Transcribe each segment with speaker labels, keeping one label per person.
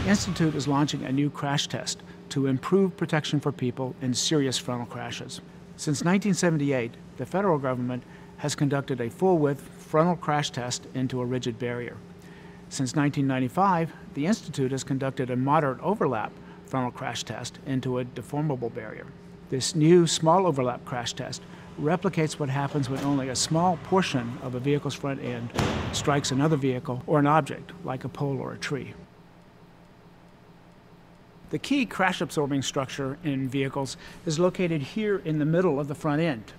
Speaker 1: Institute is launching a new crash test to improve protection for people in serious frontal crashes. Since 1978, the federal government has conducted a full-width frontal crash test into a rigid barrier. Since 1995, the Institute has conducted a moderate overlap frontal crash test into a deformable barrier. This new small overlap crash test replicates what happens when only a small portion of a vehicle's front end strikes another vehicle or an object, like a pole or a tree. The key crash-absorbing structure in vehicles is located here in the middle of the front end.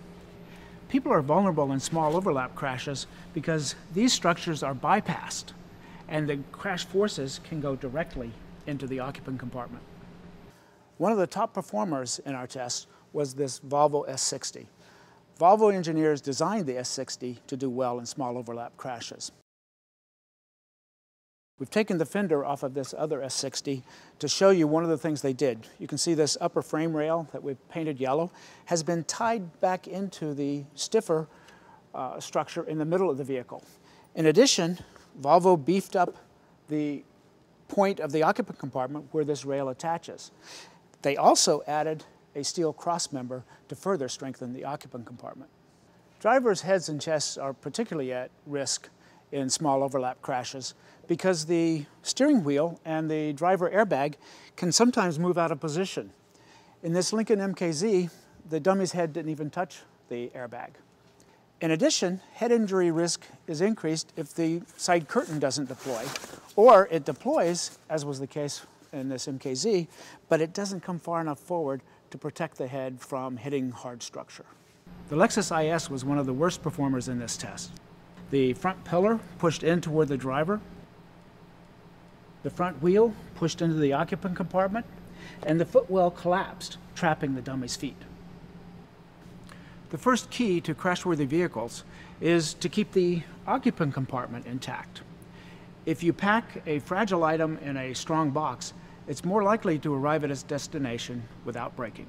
Speaker 1: People are vulnerable in small overlap crashes because these structures are bypassed and the crash forces can go directly into the occupant compartment. One of the top performers in our test was this Volvo S60. Volvo engineers designed the S60 to do well in small overlap crashes. We've taken the fender off of this other S60 to show you one of the things they did. You can see this upper frame rail that we've painted yellow has been tied back into the stiffer structure in the middle of the vehicle. In addition, Volvo beefed up the point of the occupant compartment where this rail attaches. They also added a steel cross member to further strengthen the occupant compartment. Drivers' heads and chests are particularly at risk in small overlap crashes because the steering wheel and the driver airbag can sometimes move out of position. In this Lincoln MKZ, the dummy's head didn't even touch the airbag. In addition, head injury risk is increased if the side curtain doesn't deploy, or it deploys, as was the case in this MKZ, but it doesn't come far enough forward to protect the head from hitting hard structure. The Lexus IS was one of the worst performers in this test. The front pillar pushed in toward the driver, the front wheel pushed into the occupant compartment, and the footwell collapsed, trapping the dummy's feet. The first key to crashworthy vehicles is to keep the occupant compartment intact. If you pack a fragile item in a strong box, it's more likely to arrive at its destination without breaking.